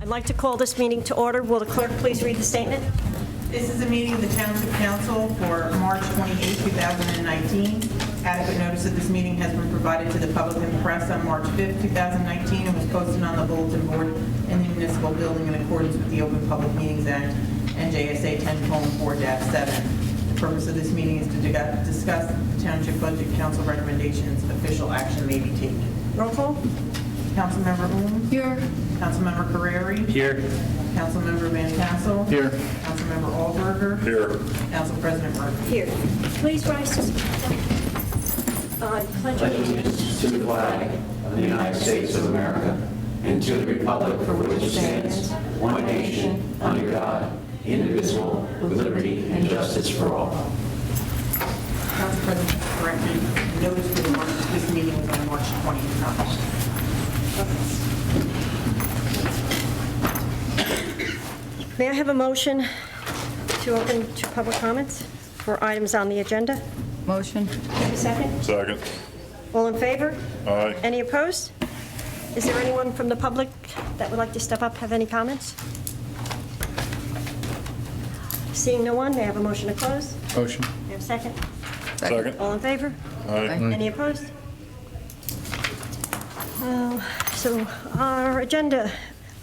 I'd like to call this meeting to order. Will the clerk please read the statement? This is a meeting of the Township Council for March 28, 2019. Adequate notice of this meeting has been provided to the public and press on March 5, 2019, and was posted on the bulletin board in the municipal building in accordance with the Open Public Meetings Act, NJSA 10:4-7. The purpose of this meeting is to discuss the Township Budget Council recommendations. Official action may be taken. Roll call. Councilmember Oom. Here. Councilmember Carreri. Here. Councilmember Van Tassel. Here. Councilmember Alberger. Here. Council President Murphy. Here. Please rise to speak. I pledge allegiance to the flag of the United States of America and to the republic for which it stands, one nation, under God, indivisible, with liberty and justice for all. Council President, correctly, notice for this meeting was on March 20th. May I have a motion to open to public comments for items on the agenda? Motion. A second? Second. All in favor? Aye. Any opposed? Is there anyone from the public that would like to step up, have any comments? Seeing no one, may I have a motion to close? Motion. May I have a second? Second. All in favor? Aye. Any opposed? So our agenda,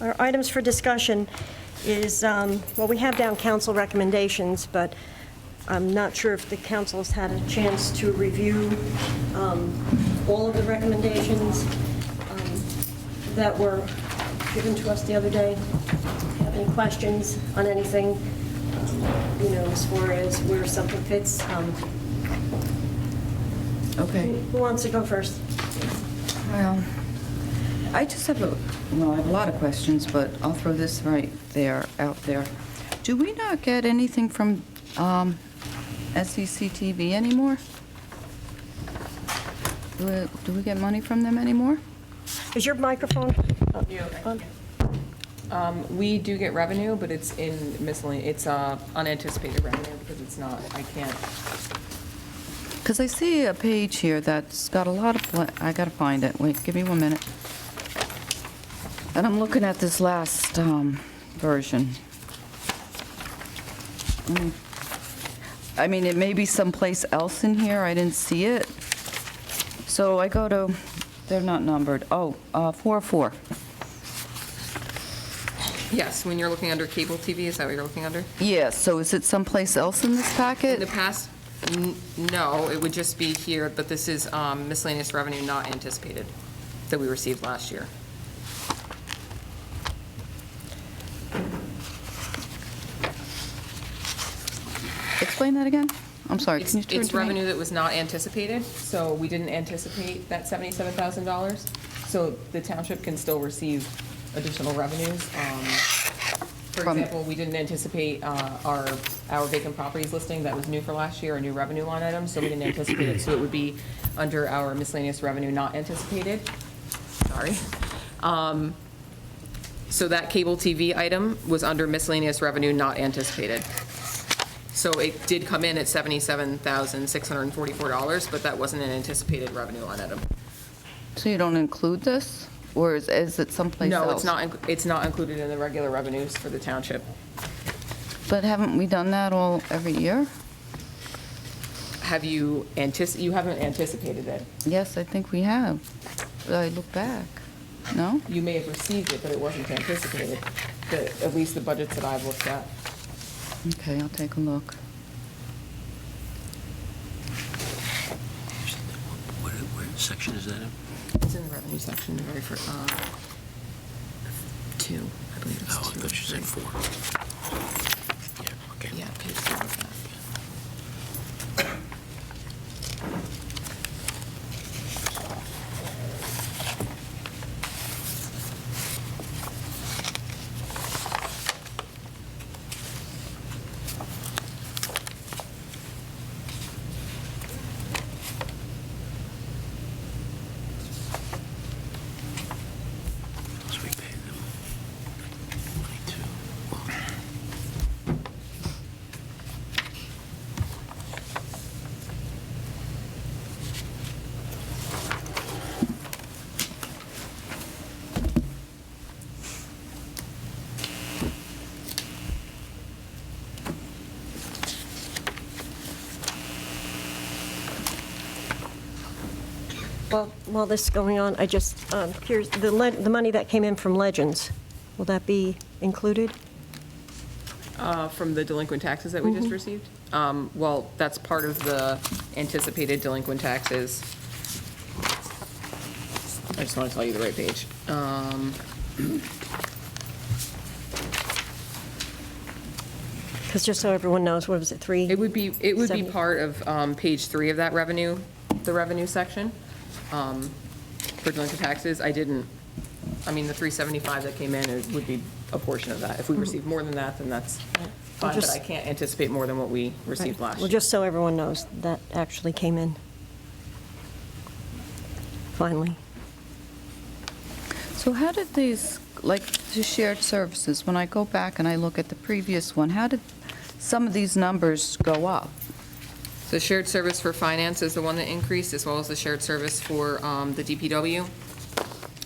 our items for discussion is, well, we have down council recommendations, but I'm not sure if the council's had a chance to review all of the recommendations that were given to us the other day. Have any questions on anything, as far as where something fits? Okay. Who wants to go first? Well, I just have I have a lot of questions, but I'll throw this right there, out there. Do we not get anything from SEC TV anymore? Do we get money from them anymore? Is your microphone on? We do get revenue, but it's in miscellaneous, it's unanticipated revenue because it's not, I can't. Because I see a page here that's got a lot of, I gotta find it. Wait, give me 1 minute. And I'm looking at this last version. I mean, it may be someplace else in here. I didn't see it. So I go to, they're not numbered. Oh, 404. Yes, when you're looking under cable TV, is that what you're looking under? Yes, so is it someplace else in this In packet? the past, no, it would just be here, but this is miscellaneous revenue not anticipated that we received last year. Explain that again? I'm sorry, can you turn It's to me? revenue that was not anticipated, so we didn't anticipate that $77,000. So the township can still receive additional revenues. For From- example, we didn't anticipate our vacant properties listing. That was new for last year, a new revenue line item, so we didn't anticipate it. So it would be under our miscellaneous revenue not anticipated. Sorry. So that cable TV item was under miscellaneous revenue not anticipated. So it did come in at $77,644, but that wasn't an anticipated revenue line item. So you don't include this? Or is it someplace else? No, it's not included in the regular revenues for the township. But haven't we done that every year? You haven't anticipated it. Yes, I think we have. I look back. No? You may have received it, but it wasn't anticipated, at least the budgets that I've looked at. Okay, I'll take a look. What section is that in? It's in the revenue section, the very first, 2, I believe it's 2. Oh, I thought you said 4. Yeah, okay. Yeah, page 4 of that. So we paid them 22. Well, while this is going on, I just, curious, the money that came in from Legends, will that be included? From the delinquent taxes that we just received? Well, that's part of the anticipated delinquent taxes. I just want to tell you the right page. Because just so everyone knows, what was it, 3? It would be 70. part of page 3 of that revenue, the revenue section, for delinquent taxes. I mean, the 375 that came in, it would be a portion of that. If we receive more than that, then that's fine, but just- I can't anticipate more than what we received last Well, year. just so everyone knows, that actually came in. Finally. So how did these, like the shared services, when I go back and I look at the previous one, how did some of these numbers go up? The shared service for finance is the one that increased, as well as the shared service for the DPW.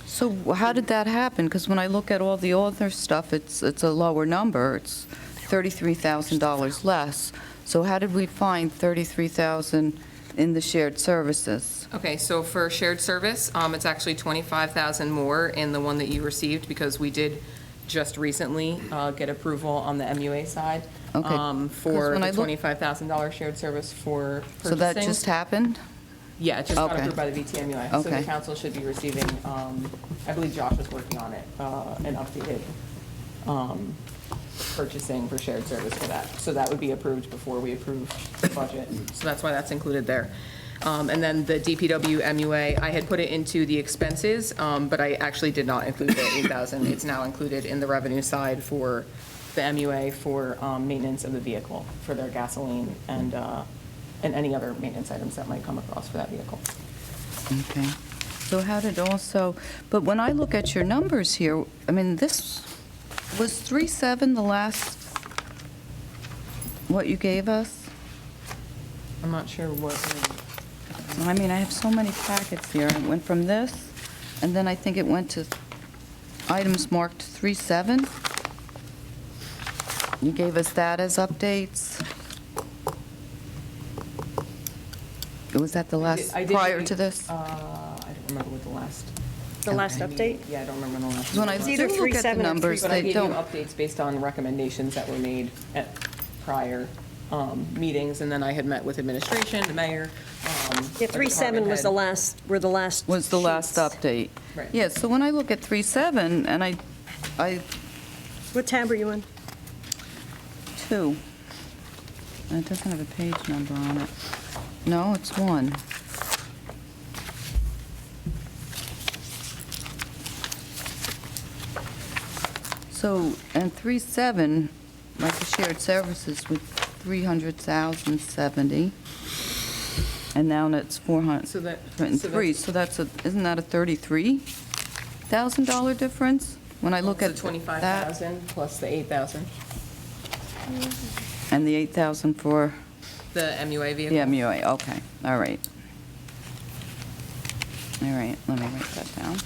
So how did that happen? Because when I look at all the other stuff, it's a lower number. It's $33,000 less. So how did we find $33,000 in the shared services? Okay, so for shared service, it's actually 25,000 more in the one that you received, because we did just recently get approval on the MUA side Okay, 'cause for when the I look- $25,000 shared service for purchasing. So that just happened? Yeah, it just got Okay. approved by the VTMUA. So the Okay. council should be receiving, I believe Josh was working on it, an updated purchasing for shared service for that. So that would be approved before we approve the budget. So that's why that's included there. And then the DPW MUA, I had put it into the expenses, but I actually did not include the 8,000. It's now included in the revenue side for the MUA for maintenance of the vehicle, for their gasoline and any other maintenance items that might come across for that vehicle. Okay. So how did also, but when I look at your numbers here, I mean, this was 3.7 the last, what you gave us? I'm not sure what, I mean, I have so many packets here. It went from this, and then I think it went to items marked 3.7. You gave us that as updates. Was that the last, I did prior give to you- this? I don't remember what the last. The last update? Yeah, I don't remember the last. 'Cause when I It's do either look at 3.7 the or numbers, But I they gave you don't, updates based on recommendations that were made at prior meetings, and then I had met with administration, the mayor. Yeah, 3.7 was the last, were the last. was the last sheets. update. Right. Yeah, so when I look at 3.7, and I, What tab are you on? 2, and it doesn't have a page number on it. No, it's 1. So, and 3.7, like the shared services with 300,070, and now it's 400, So that- and so 3, that's- so that's a, isn't that a $33,000 difference? When I look The at that, 25,000 plus the 8,000, and the 8,000 for the MUA the vehicle. MUA, okay, all right. All right, let me write that down.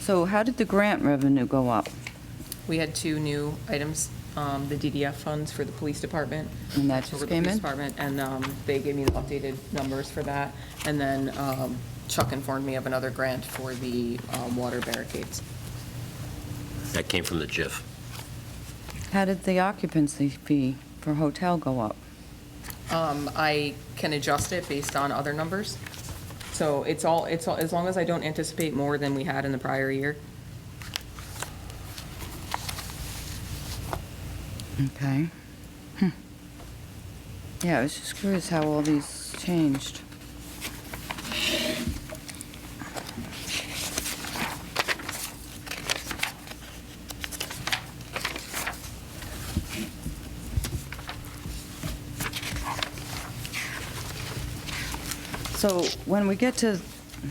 So how did the grant revenue go up? We had 2 new items, the DDF funds for the police department. And that for just the came police in? department, and they gave me the updated numbers for that. And then Chuck informed me of another grant for the water barricades. That came from the JIF. How did the occupancy fee for hotel go up? I can adjust it based on other numbers. So it's all, as long as I don't anticipate more than we had in the prior year. Okay. Yeah, I was just curious how all these changed. So when we get to,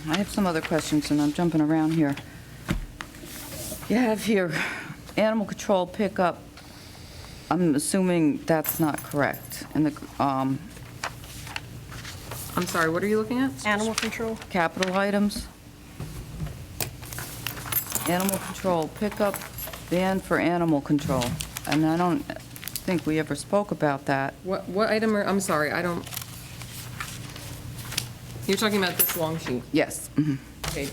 I have some other questions, and I'm jumping around here. You have here, animal control pickup. I'm assuming that's not correct. And the I'm sorry, what are you looking at? Animal control? capital items. Animal control pickup, ban for animal control. And I don't, think we ever spoke about that. What item I'm sorry, I don't, you're talking about this long sheet? Yes. Mhm. Okay,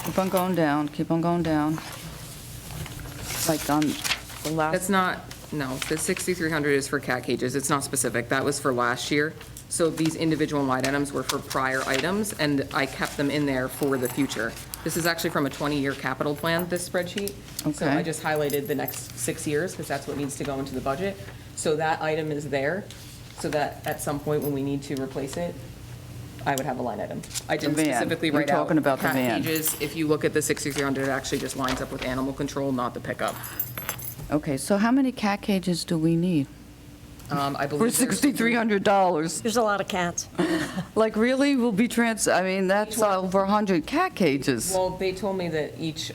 Keep on going down, keep on going down. Like on the last. that's not, no, the 6,300 is for cat cages, it's not specific, that was for last year. So these individual line items were for prior items, and I kept them in there for the future. This is actually from a 20-year capital plan, this spreadsheet. So Okay. I just highlighted the next 6 years, because that's what needs to go into the budget. So that item is there, so that at some point when we need to replace it, I would have a line item. I didn't van. specifically You're write out talking about the cat van. cages. If you look at the 6,300, it actually just lines up with animal control, not the pickup. Okay, so how many cat cages do we need? I For believe there's- $6,300? There's a lot of cats. Like, really? Will be I mean, that's over 100 cat cages. Well, they told me that each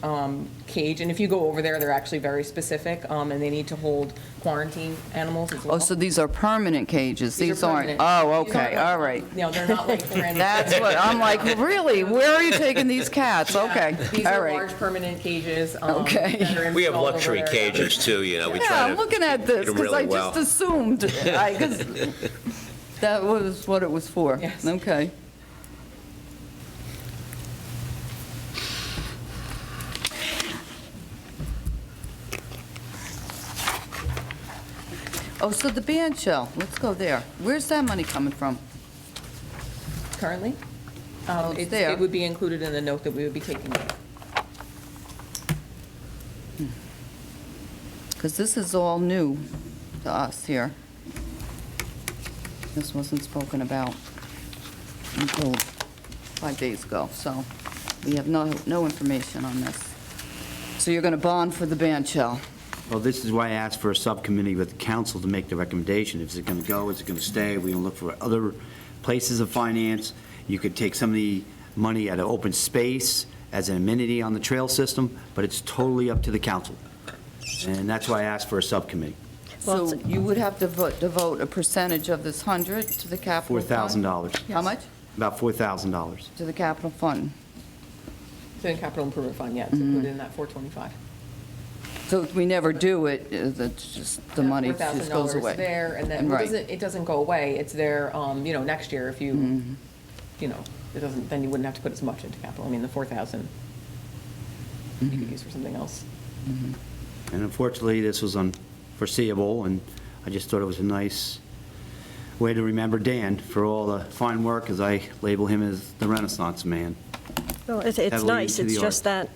cage, and if you go over there, they're actually very specific, and they need to hold quarantine animals as well. Oh, so these are permanent cages? These are aren't? permanent. Oh, These aren't okay, like- all right. No, they're not like brand. That's what, I'm like, really? Where are you taking these cats? Okay, These all are right. large permanent cages. Okay. that are We have installed over luxury there. cages too, you know, we Yeah, try I'm to looking at get this, them because I really well. just assumed, because that was what it was for. Yes. Okay. Oh, so the band shell, let's go there. Where's that money coming from? Currently, it's there. it would be included in the note that we would be taking. Because this is all new to us here. This wasn't spoken about until 5 days ago, so we have no information on this. So you're going to bond for the band shell? Well, this is why I asked for a subcommittee with the council to make the recommendation. Is it going to go, is it going to stay? We're going to look for other places of finance. You could take some of the money out of open space as an amenity on the trail system, but it's totally up to the council. And that's why I asked for a subcommittee. Well, So you would have to devote a percentage of this 100 to the capital fund? $4,000, How much? about $4,000. To the capital fund. So in capital improvement fund, yeah, it's included in that 425. So if we never do it, it's just the money just goes away? $4,000 there, and then, Right. it doesn't go away, it's there, next year if you, it doesn't, then you wouldn't have to put as much into capital. I mean, the 4,000 you could use for something else. And unfortunately, this was unforeseeable, and I just thought it was a nice way to remember Dan for all the fine work, as I label him as the Renaissance man. Well, it's Heavily nice, into it's the just that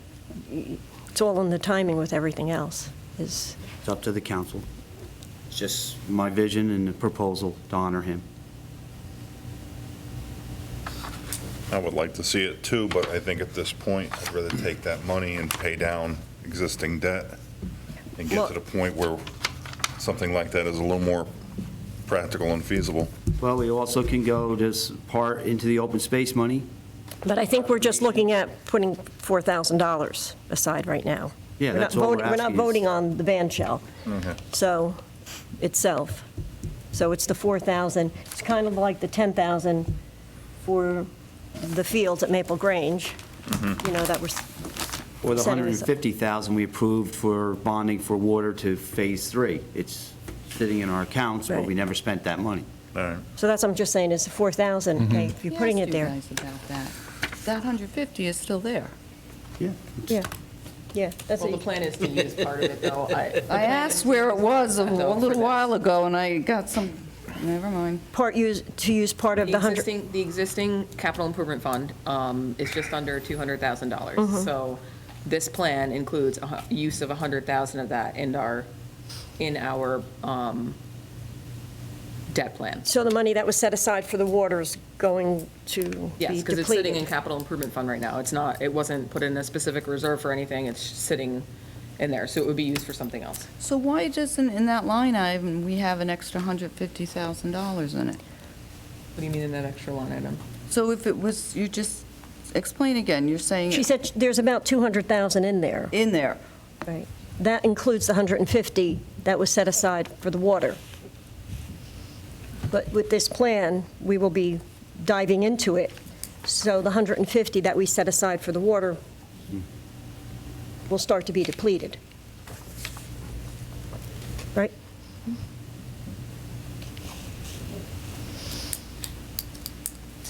it's all in the timing with everything else. Is It's up to the council. It's just my vision and the proposal to honor him. I would like to see it too, but I think at this point, I'd rather take that money and pay down existing debt and get to the point where something like that is a little more practical and feasible. Well, we also can go this part into the open space money. But I think we're just looking at putting $4,000 aside right now. Yeah, We're that's not all we're voting- We're not asking is- voting on the band shell, so, itself. So it's the 4,000. It's kind of like the 10,000 for the fields at Maple Grange, that was, Or the Setting this- $150,000 we approved for bonding for water to Phase 3. It's sitting in our accounts, but we Right. never spent that money. All right. so that's, I'm just saying, is the 4,000, okay, if you're putting it there. I asked you guys about that. That 150 is still there. Yeah. Yeah, that's Well, the it. plan is to use part of it, though. I asked where it was a No, for little this. while ago, and I got some, never mind. To use part of the 100. The existing capital improvement fund is just under $200,000. So this plan includes use of 100,000 of that in our debt plan. So the money that was set aside for the water is going to be depleted? Yes, because it's sitting in capital improvement fund right now. It wasn't put in a specific reserve for anything, it's sitting in there, so it would be used for something else. So why doesn't, in that line item, we have an extra $150,000 in it? What do you mean in that extra line item? So if it was, you just, explain again, you're saying She said there's about 200,000 in there. in there. Right. That includes the 150 that was set aside for the water. But with this plan, we will be diving into it, so the 150 that we set aside for the water will start to be depleted. Right?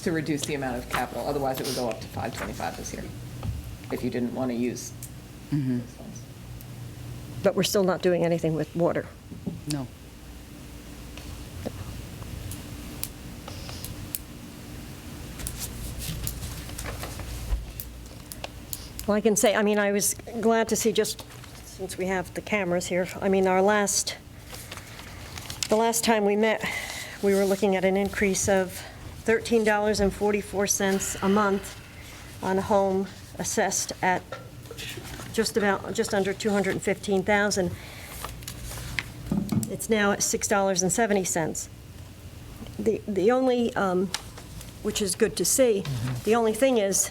to reduce the amount of capital. Otherwise, it would go up to 525 this year, if you didn't want to use those funds. But we're still not doing anything with water. No. Well, I can say, I mean, I was glad to see, just since we have the cameras here, I mean, the last time we met, we were looking at an increase of $13.44 a month on a home assessed at just under $215,000. It's now at $6.70. The only, which is good to see, the only thing is,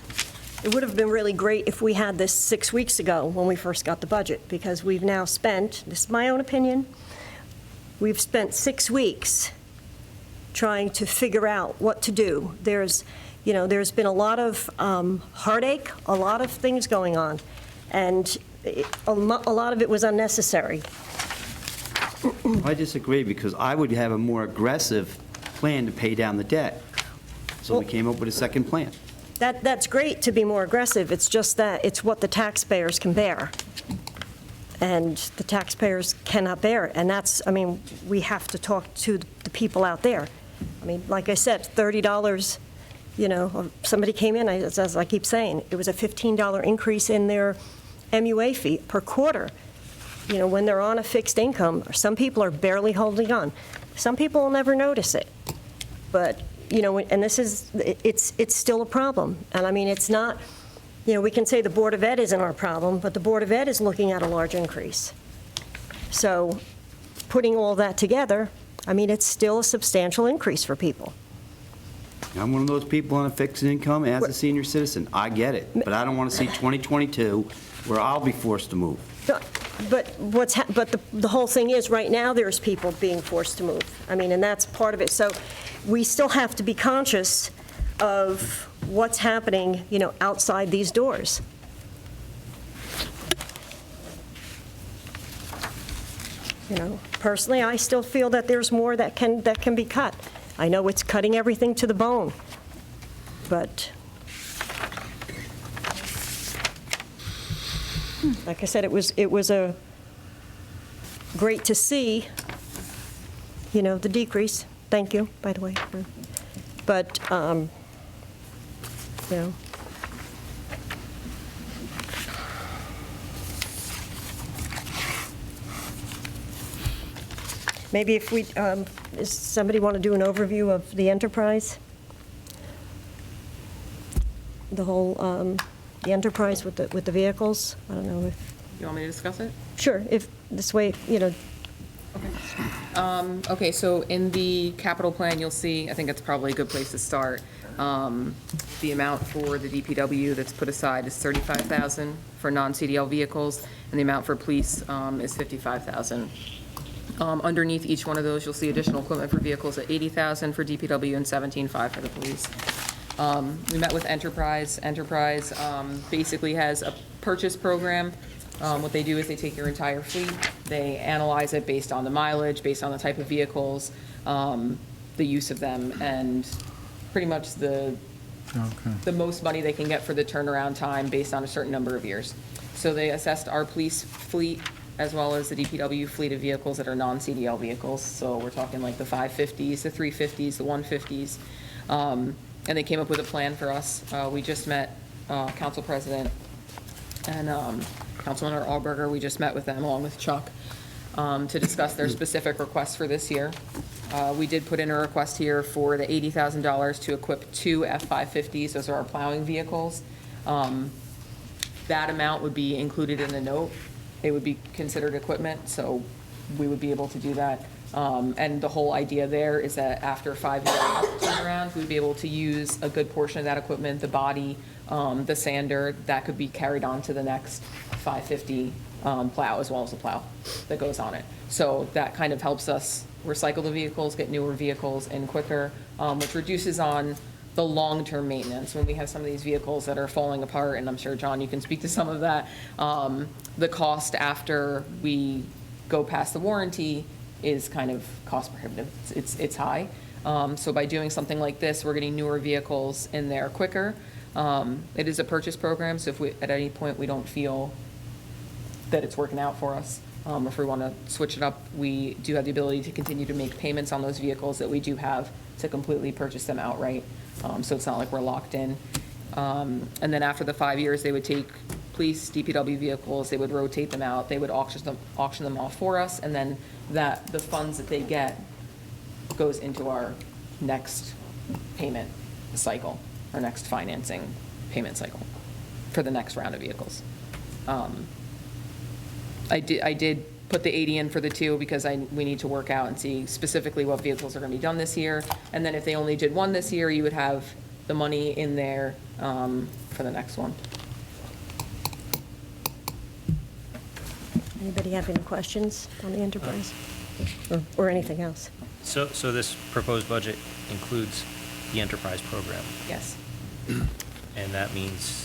it would have been really great if we had this 6 weeks ago when we first got the budget, because we've now spent, this is my own opinion, we've spent 6 weeks trying to figure out what to do. There's been a lot of heartache, a lot of things going on, and a lot of it was unnecessary. I disagree, because I would have a more aggressive plan to pay down the debt. So we came up with a second plan. That's great to be more aggressive. It's just that it's what the taxpayers can bear. And the taxpayers cannot bear it. And that's, I mean, we have to talk to the people out there. I mean, like I said, $30, somebody came in, as I keep saying, it was a $15 increase in their MUA fee per quarter. When they're on a fixed income, some people are barely holding on. Some people will never notice it. But and this is, it's still a problem. And I mean, it's not, we can say the Board of Ed isn't our problem, but the Board of Ed is looking at a large increase. So putting all that together, I mean, it's still a substantial increase for people. I'm one of those people on a fixed income as a senior citizen. I get it, but I don't want to see 2022 where I'll be forced to move. But the whole thing is, right now, there's people being forced to move. I mean, and that's part of it. So we still have to be conscious of what's happening, outside these doors. Personally, I still feel that there's more that can be cut. I know it's cutting everything to the bone, but like I said, it was a great to see, the decrease. Thank you, by the way. But, maybe if we, does somebody want to do an overview of the enterprise? The whole, the enterprise with the vehicles? I don't know if. You want me to discuss it? Sure, if this way, Okay, so in the capital plan, you'll see, I think it's probably a good place to start. The amount for the DPW that's put aside is $35,000 for non-CDL vehicles, and the amount for police is $55,000. Underneath each one of those, you'll see additional equipment for vehicles at $80,000 for DPW and $17,500 for the police. We met with Enterprise. Enterprise basically has a purchase program. What they do is they take your entire fleet, they analyze it based on the mileage, based on the type of vehicles, the use of them, and pretty much the most money they can get for the turnaround time based on a certain number of years. So they assessed our police fleet as well as the DPW fleet of vehicles that are non-CDL vehicles. So we're talking like the 550s, the 350s, the 150s. And they came up with a plan for us. We just met Council President and Councilman Allberger. We just met with them along with Chuck to discuss their specific requests for this year. We did put in a request here for the $80,000 to equip 2 F-550s. Those are our plowing vehicles. That amount would be included in the note. It would be considered equipment, so we would be able to do that. And the whole idea there is that after 5 years turnaround, we'd be able to use a good portion of that equipment, the body, the sander, that could be carried on to the next 550 plow, as well as the plow that goes on it. So that kind of helps us recycle the vehicles, get newer vehicles in quicker, which reduces on the long-term maintenance. When we have some of these vehicles that are falling apart, and I'm sure, John, you can speak to some of that, the cost after we go past the warranty is kind of cost prohibitive. It's high. So by doing something like this, we're getting newer vehicles in there quicker. It is a purchase program, so if we, at any point, we don't feel that it's working out for us, if we want to switch it up, we do have the ability to continue to make payments on those vehicles that we do have to completely purchase them outright. So it's not like we're locked in. And then after the 5 years, they would take police, DPW vehicles, they would rotate them out, they would auction them off for us, and then the funds that they get goes into our next payment cycle, our next financing payment cycle for the next round of vehicles. I did put the 80 in for the two because we need to work out and see specifically what vehicles are going to be done this year. And then if they only did one this year, you would have the money in there for the next one. Anybody have any questions on the enterprise or anything else? So this proposed budget includes the enterprise program, Yes. and that means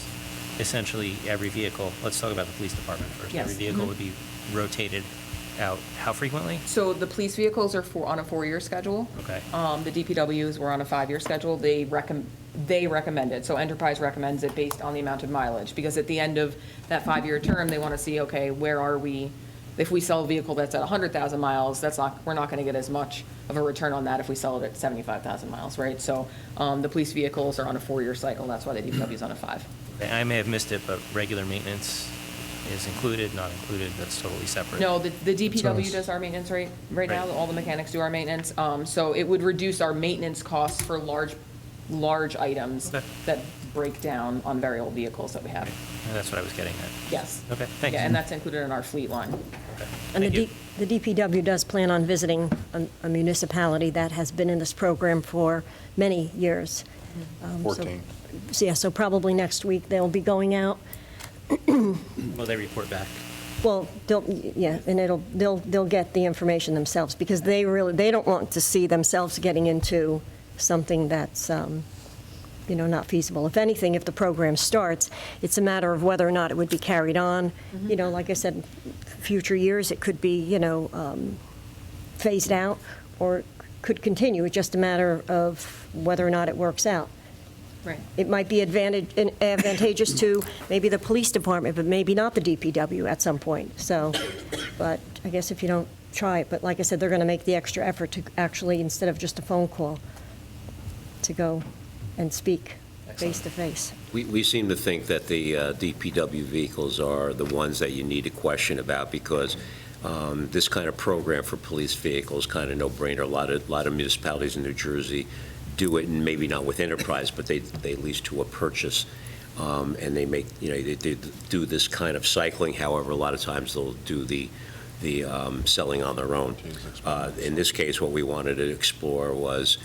essentially every vehicle, let's talk about the police department first. Yes. Every vehicle would be rotated out, how frequently? So the police vehicles are on a 4-year schedule. Okay. The DPWs were on a 5-year schedule. They recommend it. So Enterprise recommends it based on the amount of mileage, because at the end of that 5-year term, they want to see, okay, where are we? If we sell a vehicle that's at 100,000 miles, we're not going to get as much of a return on that if we sell it at 75,000 miles, right? So the police vehicles are on a 4-year cycle. That's why the DPW is on a 5. I may have missed it, but regular maintenance is included, not included, that's totally separate? No, the DPW does our maintenance right now. All the mechanics do our maintenance. So it would reduce our maintenance costs for large items Okay. that break down on very old vehicles that we have. And that's what I was getting at. Yes. Okay, thanks. Yeah, and that's included in our fleet line. Okay, And thank you. the DPW does plan on visiting a municipality that has been in this program for many years. So- 14. Yeah, so probably next week they'll be going out. Will they report back? Well, and they'll get the information themselves, because they don't want to see themselves getting into something that's, not feasible. If anything, if the program starts, it's a matter of whether or not it would be carried on. Like I said, future years, it could be, phased out, or it could continue. It's just a matter of whether or not it works out. Right. It might be advantageous to maybe the police department, but maybe not the DPW at some point. So, but I guess if you don't try it, but like I said, they're going to make the extra effort to actually, instead of just a phone call, to go and speak face to face. We seem to think that the DPW vehicles are the ones that you need to question about, because this kind of program for police vehicles, kind of no-brainer. A lot of municipalities in New Jersey do it, and maybe not with enterprise, but they lease to a purchase, and they make, they do this kind of cycling. However, a lot of times they'll do the selling on their own. In this case, what we wanted to explore was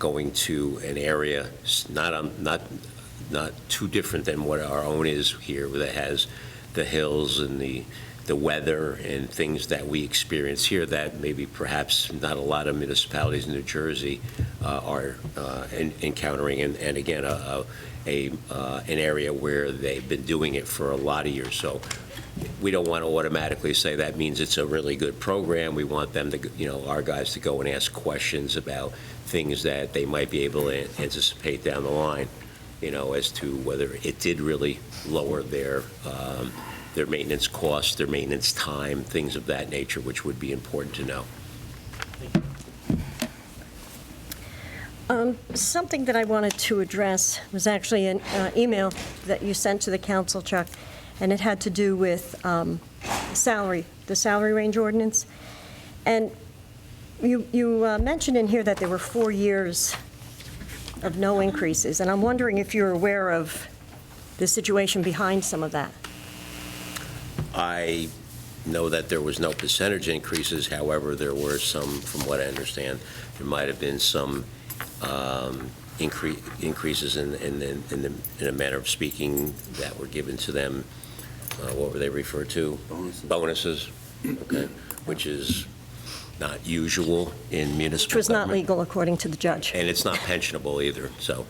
going to an area not too different than what our own is here, that has the hills and the weather and things that we experience here that maybe perhaps not a lot of municipalities in New Jersey are encountering, and again, an area where they've been doing it for a lot of years. So we don't want to automatically say that means it's a really good program. We want them to, our guys to go and ask questions about things that they might be able to anticipate down the line, as to whether it did really lower their maintenance costs, their maintenance time, things of that nature, which would be important to know. Something that I wanted to address was actually an email that you sent to the council, Chuck, and it had to do with the salary range ordinance. And you mentioned in here that there were 4 years of no increases, and I'm wondering if you're aware of the situation behind some of that. I know that there was no percentage increases. However, there were some, from what I understand, there might have been some increases in a manner of speaking that were given to them. What were they referred to? Bonuses. Okay. Which is not usual in municipal Which was not government. legal, according to the judge. And it's not pensionable either, so.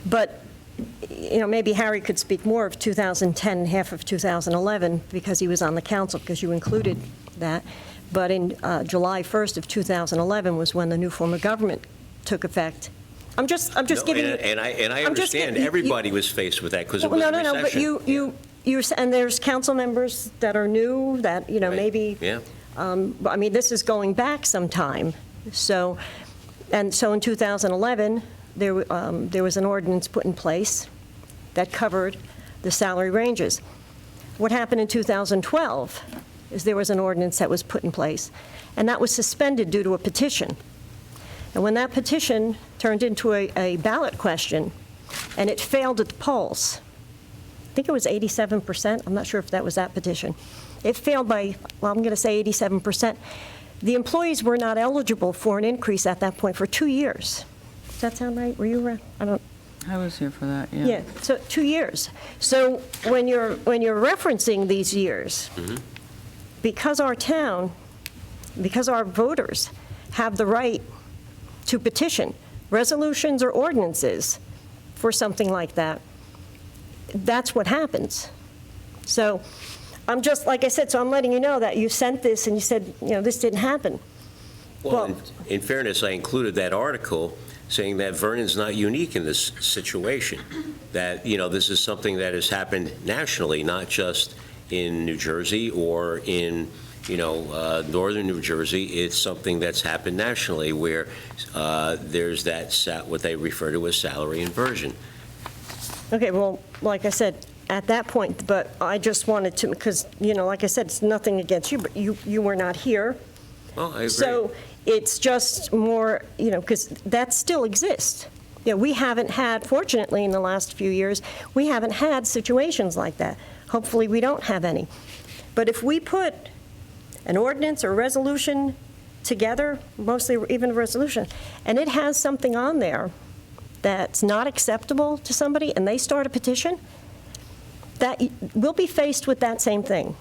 But, maybe Harry could speak more of 2010, half of 2011, because he was on the council, because you included that. But in July 1st of 2011 was when the new form of government took effect. I'm just No, giving you... and I I'm just understand, giving you- everybody was faced with that because it was No, a recession. but and there's council members that are new, that, Right. maybe... Yeah. I mean, this is going back some time. So in 2011, there was an ordinance put in place that covered the salary ranges. What happened in 2012 is there was an ordinance that was put in place, and that was suspended due to a petition. And when that petition turned into a ballot question, and it failed at the polls, I think it was 87%, I'm not sure if that was that petition. It failed by, well, I'm going to say 87%. The employees were not eligible for an increase at that point for 2 years. Does that sound right? Were you around? I don't... I was here for that, yeah. Yeah, so 2 years. So when you're referencing these years, because our town, because our voters have the right to petition resolutions or ordinances for something like that, that's what happens. So I'm just, like I said, so I'm letting you know that you sent this and you said, this didn't happen. Well, in fairness, I included that article saying that Vernon's not unique in this situation, that, this is something that has happened nationally, not just in New Jersey or in, northern New Jersey. It's something that's happened nationally where there's that, what they refer to as salary inversion. Okay, well, like I said, at that point, but I just wanted to, because, like I said, it's nothing against you, but you were not here. Well, I agree. So it's just more, because that still exists. We haven't had, fortunately, in the last few years, we haven't had situations like that. Hopefully, we don't have any. But if we put an ordinance or resolution together, mostly even a resolution, and it has something on there that's not acceptable to somebody, and they start a petition, that we'll be faced with that same thing.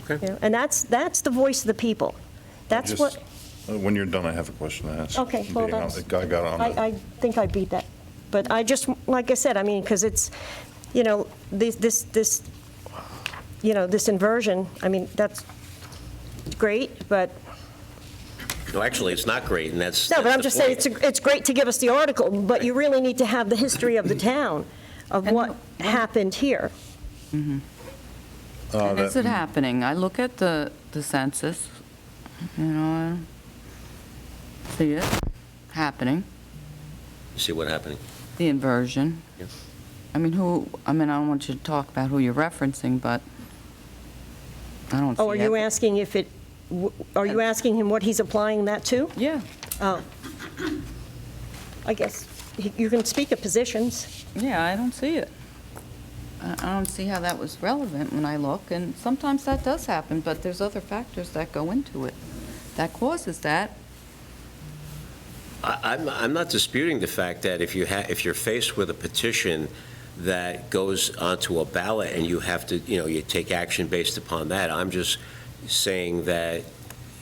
Okay. And that's the voice of the people. That's Just- what... When you're done, I have a question to ask. Okay, well, that's... I got on it. I think I beat that. But I just, like I said, I mean, because it's, this inversion, I mean, that's great, but... No, actually, it's not great, and that's No, but I'm the just saying, point. it's great to give us the article, but you really need to have the history of the town, of what happened here. And is it happening? I look at the census, I see it happening, You see what happening? the inversion. Yeah. I don't want you to talk about who you're referencing, but I don't see Oh, are you it. asking if it, are you asking him what he's applying that to? Yeah, Oh. I guess you can speak of positions. yeah, I don't see it. I don't see how that was relevant when I look, and sometimes that does happen, but there's other factors that go into it that causes that. I'm not disputing the fact that if you're faced with a petition that goes onto a ballot and you have to, you take action based upon that, I'm just saying that,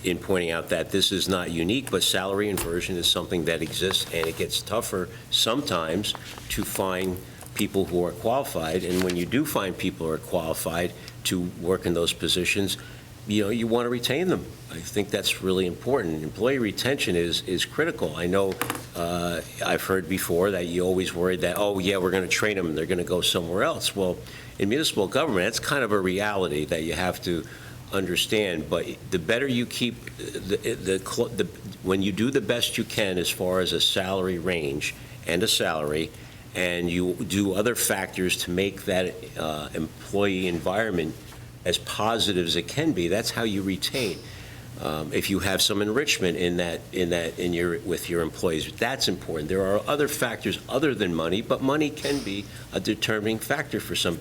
in pointing out that this is not unique, but salary inversion is something that exists, and it gets tougher sometimes to find people who are qualified. And when you do find people who are qualified to work in those positions, you want to retain them. I think that's really important. Employee retention is critical. I know I've heard before that you always worried that, oh, yeah, we're going to train them and they're going to go somewhere else. Well, in municipal government, that's kind of a reality that you have to understand. But the better you keep, when you do the best you can as far as a salary range and a salary, and you do other factors to make that employee environment as positive as it can be, that's how you retain. If you have some enrichment with your employees, that's important. There are other factors other than money, but money can be a determining factor for some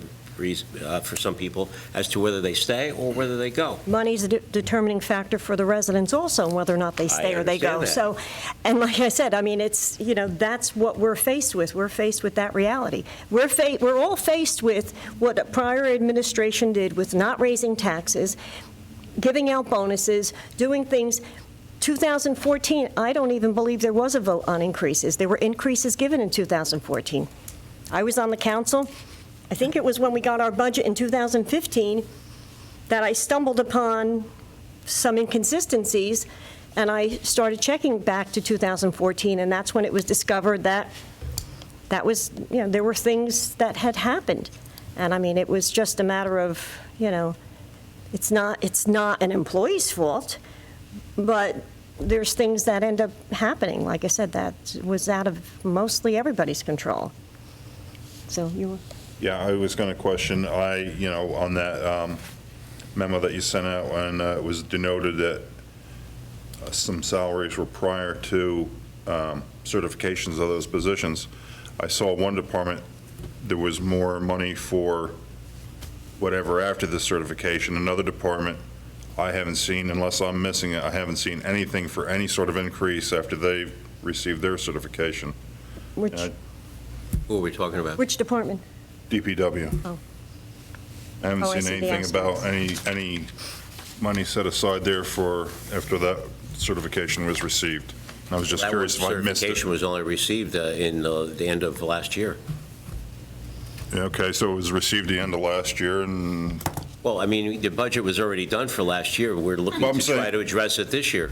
people as to whether they stay or whether they go. Money's a determining factor for the residents also, whether or not they stay or they go. understand So, and like I said, I mean, it's, that's what we're faced with. We're faced with that reality. We're all faced with what a prior administration did with not raising taxes, giving out bonuses, doing things. 2014, I don't even believe there was a vote on increases. There were increases given in 2014. I was on the council. I think it was when we got our budget in 2015 that I stumbled upon some inconsistencies, and I started checking back to 2014, and that's when it was discovered that there were things that had happened. And I mean, it was just a matter of, it's not an employee's fault, but there's things that end up happening. Like I said, that was out of mostly everybody's control. So you were... Yeah, I was going to question, on that memo that you sent out, and it was denoted that some salaries were prior to certifications of those positions. I saw one department, there was more money for whatever after the certification. Another department, I haven't seen, unless I'm missing it, I haven't seen anything for any sort of increase after they received their certification. Which Who are we talking about? department? DPW. Oh. I haven't Oh, I seen see the anything about aspects. any money set aside there for after that certification was received. I was just curious if I missed it. Certification was only received in the end of last year. Yeah, okay, so it was received the end of last year, and, Well, I mean, the budget was already done for last year. We're looking Well, I'm to try saying- to address it this year.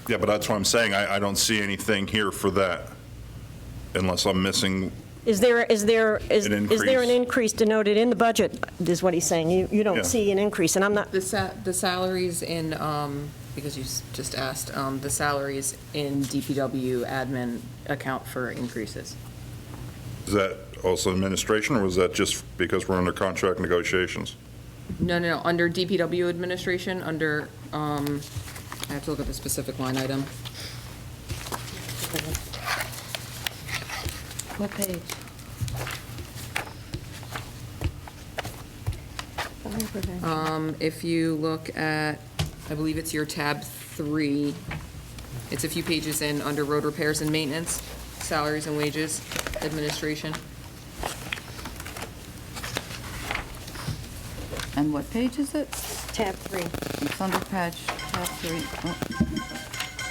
yeah, but that's what I'm saying, I don't see anything here for that, unless I'm missing, Is there an increase. increase denoted in the budget, is what he's saying? You Yeah. don't see an increase, and I'm not, The salaries in, because you just asked, the salaries in DPW admin account for increases. is that also administration, or was that just because we're under contract negotiations? No, under DPW administration, under, I have to look at the specific line item. What page? If you look at, I believe it's your tab 3, it's a few pages in, under road repairs and maintenance, salaries and wages, administration. And what page is it? tab 3. It's under tab 3. Oh.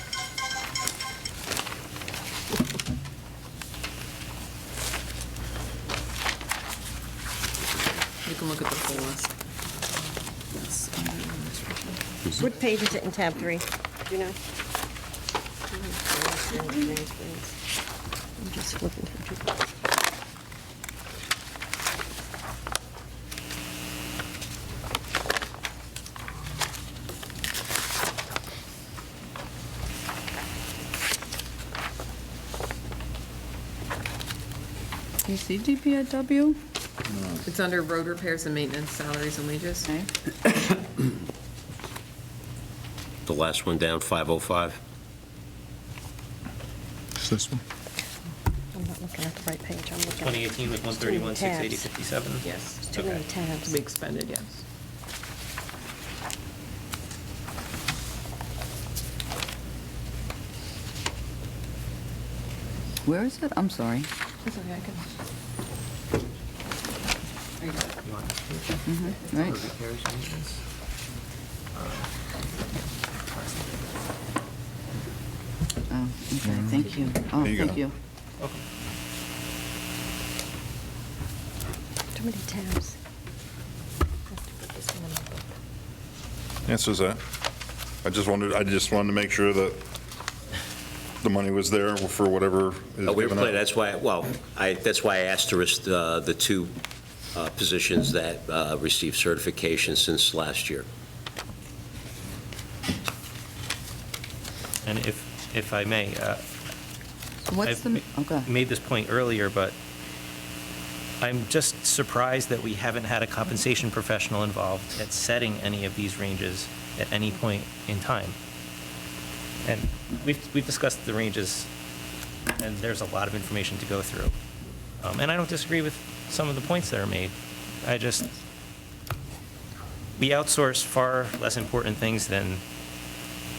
You can look at the full list. Yes, under administration. What page is it in tab 3? Do you know? I'm just looking through. You see DPW? It's under road repairs and maintenance, salaries and wages. Okay. The last one down, 505. Is this one? I'm not looking at the right page. I'm looking. 2018 was 131, 680, 57? Yes. It's too many Okay. tabs. To be expended, yes. Where is it? I'm sorry. That's okay, I can. There you go. You want this page? Right. For repairs and maintenance? Oh, okay, thank you. Oh, There you go. thank you. Okay. Too many tabs. Answers that. I just wanted to make sure that the money was there for whatever is We were given planning, out. that's why I asterisked the two positions that received certification since last year. And if I may, What's I've the, okay. made this point earlier, but I'm just surprised that we haven't had a compensation professional involved at setting any of these ranges at any point in time. And we've discussed the ranges, and there's a lot of information to go through. And I don't disagree with some of the points that are made. We outsource far less important things than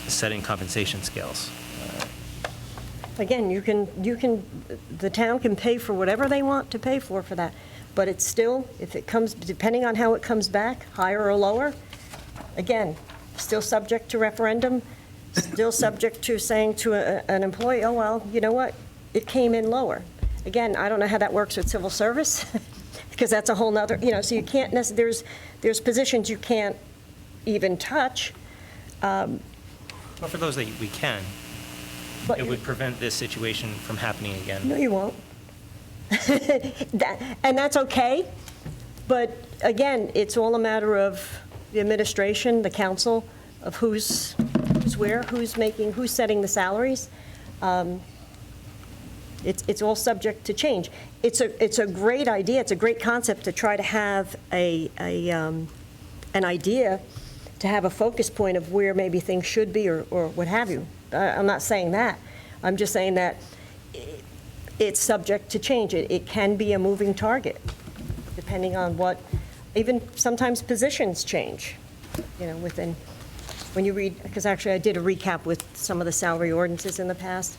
setting compensation scales. Again, the town can pay for whatever they want to pay for that, but it's still, if it comes, depending on how it comes back, higher or lower, again, still subject to referendum, still subject to saying to an employee, oh, well, you know what, it came in lower. Again, I don't know how that works with civil service, because that's a whole nother, so you can't, there's positions you can't even touch. Well, for those that we can, But- it would prevent this situation from happening again. No, you won't. And that's okay, but again, it's all a matter of the administration, the council, of who's where, who's setting the salaries. It's all subject to change. It's a great idea, it's a great concept to try to have an idea, to have a focus point of where maybe things should be or what have you. I'm not saying that. I'm just saying that it's subject to change. It can be a moving target, depending on what, even sometimes positions change, within, when you read, because actually I did a recap with some of the salary ordinances in the past,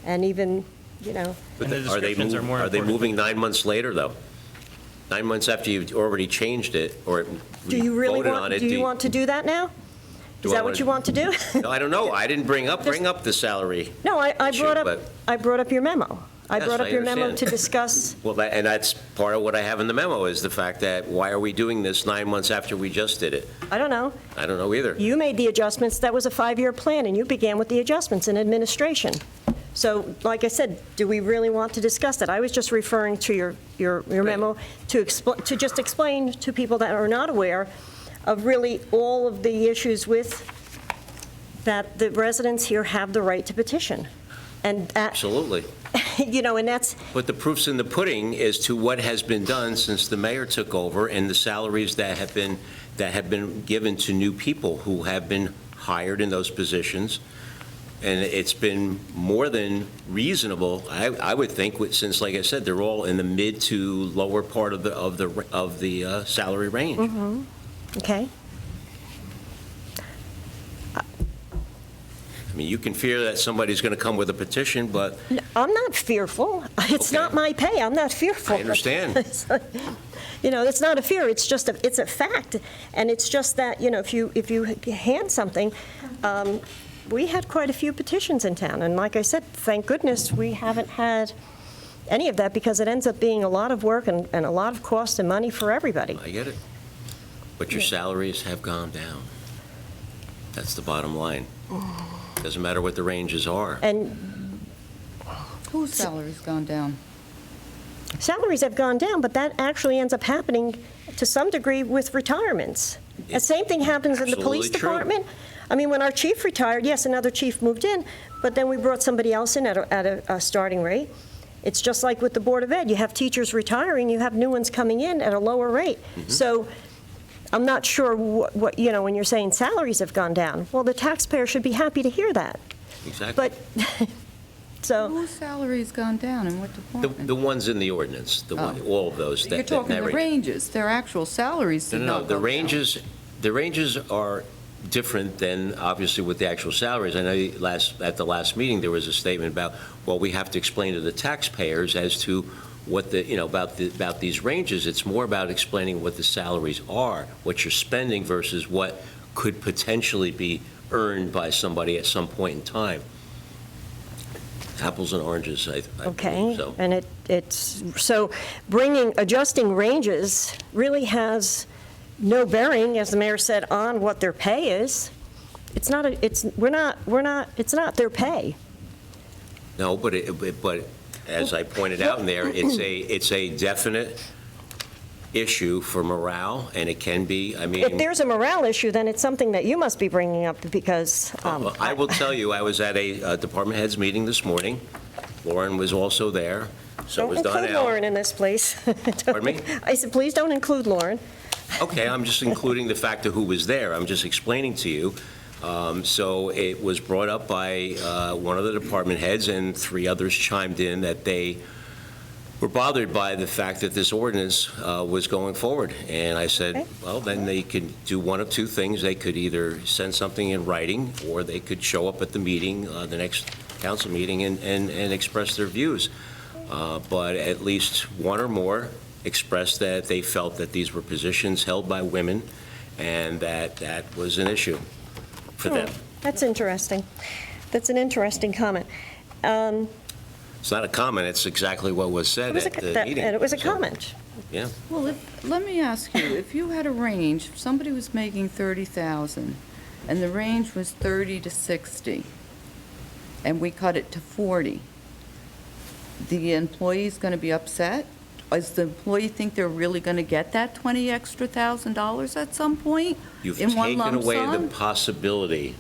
and even, And the Are they descriptions are more Are they important. moving 9 months later, though? 9 months after you've already changed it, or do you really voted on want, it? do you want to do that now? Do Is I that what wanna- you want to do? No, I don't know. I didn't bring up the salary. No, I issue, brought up your memo. I Yes, brought up I your memo to understand. discuss, Well, and that's part of what I have in the memo, is the fact that why are we doing this 9 months after we just did it? I don't know, I don't know either. you made the adjustments, that was a 5-year plan, and you began with the adjustments in administration. So, like I said, do we really want to discuss that? I was just referring to your memo to just explain to people that are not aware of really all of the issues with that the residents here have the right to petition. And that, Absolutely. and that's, But the proof's in the pudding as to what has been done since the mayor took over, and the salaries that have been given to new people who have been hired in those positions. And it's been more than reasonable, I would think, since, like I said, they're all in the mid to lower part of the salary range. okay? I mean, you can fear that somebody's going to come with a petition, but I'm not fearful. It's Okay. not my pay. I'm not fearful. I understand. It's not a fear. It's just it's a fact. And it's just that, if you hand something, we had quite a few petitions in town. And like I said, thank goodness we haven't had any of that, because it ends up being a lot of work and a lot of cost and money for everybody. I get it. But your salaries have gone down. That's the bottom line. Doesn't matter what the ranges are. And Whose salary's gone down? salaries have gone down, but that actually ends up happening to some degree with retirements. The same thing happens in the police Absolutely true. department. I mean, when our chief retired, yes, another chief moved in, but then we brought somebody else in at a starting rate. It's just like with the Board of Ed. You have teachers retiring, you have new ones coming in at a lower rate. So I'm not sure what, when you're saying salaries have gone down, well, the taxpayer should be happy to hear that. Exactly. But, so, Whose salary's gone down and what department? The ones in the ordinance, all of those. You're that talking the range. ranges, their actual salaries did No, not the go down. ranges are different than, obviously, with the actual salaries. I know at the last meeting, there was a statement about, well, we have to explain to the taxpayers as to what about these ranges. It's more about explaining what the salaries are, what you're spending versus what could potentially be earned by somebody at some point in time. Apples and oranges, I okay. believe, so. And so adjusting ranges really has no bearing, as the mayor said, on what their pay is. It's not their pay. No, but as I pointed out in there, it's a definite issue for morale, and it can be, I mean. If there's a morale issue, then it's something that you must be bringing up, because. Well, I will tell you, I was at a department heads meeting this morning. Lauren was also there, so was Don't include Donnell. Lauren in this, please. Pardon me? I said, please don't include Lauren. Okay, I'm just including the fact of who was there. I'm just explaining to you. So it was brought up by one of the department heads, and 3 others chimed in that they were bothered by the fact that this ordinance was going forward. And I said, Okay. well, then they could do one of 2 things. They could either send something in writing, or they could show up at the meeting, the next council meeting, and express their views. But at least one or more expressed that they felt that these were positions held by women, and that was an issue for them. That's interesting. That's an interesting comment. It's not a comment, it's exactly what was said at the meeting. And it was a So, comment. Yeah. Well, let me ask you, if you had a range, if somebody was making 30,000, and the range was 30 to 60, and we cut it to 40. The employee's going to be upset? Does the employee think they're really going to get that $20,000 extra at some point? You've in one taken lump away the sum? possibility.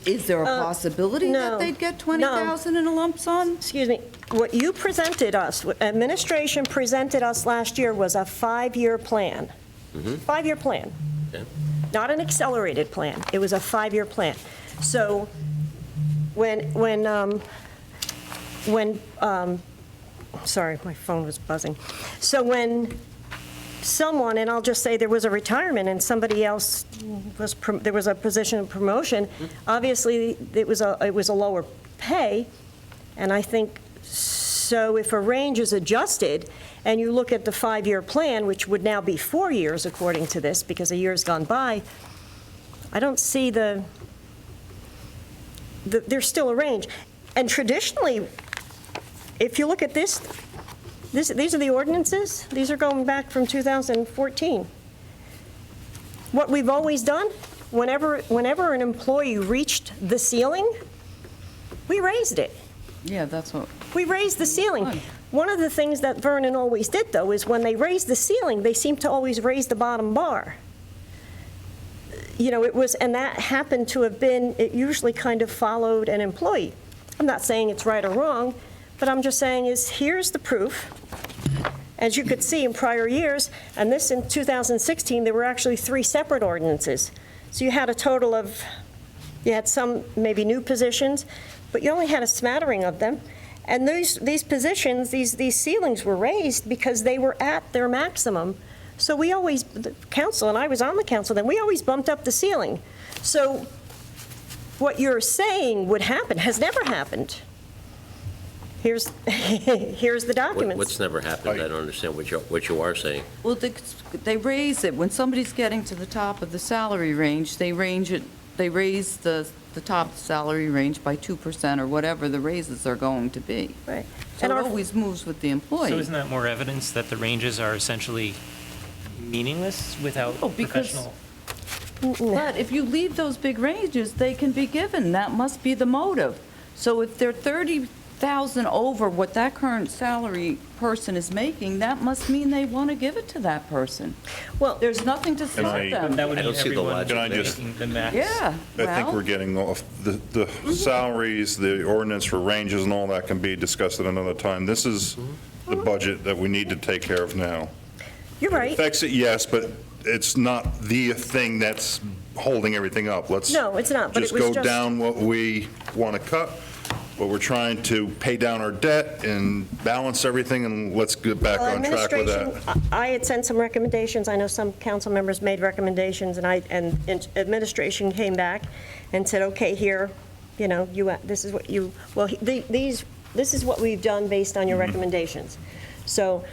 Is there a possibility no, that they'd get no. 20,000 in a lump sum? Excuse me, what you presented us, what administration presented us last year was a 5-year plan. 5-year plan. Okay. Not an accelerated plan. It was a 5-year plan. So sorry, my phone was buzzing. So when someone, and I'll just say there was a retirement and somebody else there was a position of promotion, obviously it was a lower pay, and I think, so if a range is adjusted, and you look at the 5-year plan, which would now be 4 years according to this, because a year's gone by, I don't see there's still a range. And traditionally, if you look at these are the ordinances. These are going back from 2014. What we've always done, whenever an employee reached the ceiling, we raised it. Yeah, that's what, We raised the ceiling. Fine. One of the things that Vernon always did, though, is when they raised the ceiling, they seemed to always raise the bottom bar. It was, and that happened to have been, it usually kind of followed an employee. I'm not saying it's right or wrong, but I'm just saying here's the proof. As you could see in prior years, and this in 2016, there were actually 3 separate ordinances. So you had a total of, you had some maybe new positions, but you only had a smattering of them. And these positions, these ceilings were raised because they were at their maximum. So we always, the council, and I was on the council then, we always bumped up the ceiling. So what you're saying would happen has never happened. Here's the documents. What's never happened? I don't understand what you are saying. well, they raise it, when somebody's getting to the top of the salary range, they raise the top salary range by 2% or whatever the raises are going to be. Right. So And it our- always moves with the employee. So isn't that more evidence that the ranges are essentially meaningless without Oh, because- professional? But if you leave those big ranges, they can be given. That must be the motive. So if they're 30,000 over what that current salary person is making, that must mean they want to give it to that person. Well, There's nothing to stop I- them. That would I mean don't see the everyone logic Can I just- making the max. Yeah, I think we're well, getting off, the salaries, the ordinance for ranges and all that can be discussed at another time. This is the budget that we need to take care of now. you're right. Affects it, yes, but it's not the thing that's holding everything up. Let's No, it's not, but it was just go just- down what we want to cut, but we're trying to pay down our debt and balance everything, and let's get back Well, on track with that. administration, I had sent some recommendations. I know some council members made recommendations, and administration came back and said, okay, here, this is what this is what we've done based on your recommendations. So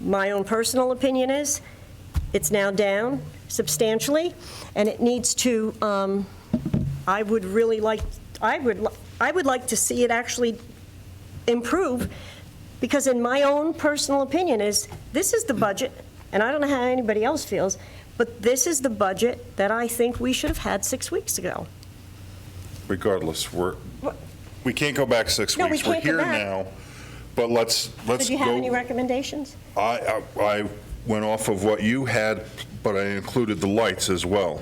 my own personal opinion is, it's now down substantially, and it needs to, I would like to see it actually improve, because in my own personal opinion this is the budget, and I don't know how anybody else feels, but this is the budget that I think we should have had 6 weeks ago. Regardless, we can't go back 6 No, we weeks. We're can't go here back. now, but let's go. Did you have any recommendations? I went off of what you had, but I included the lights as well.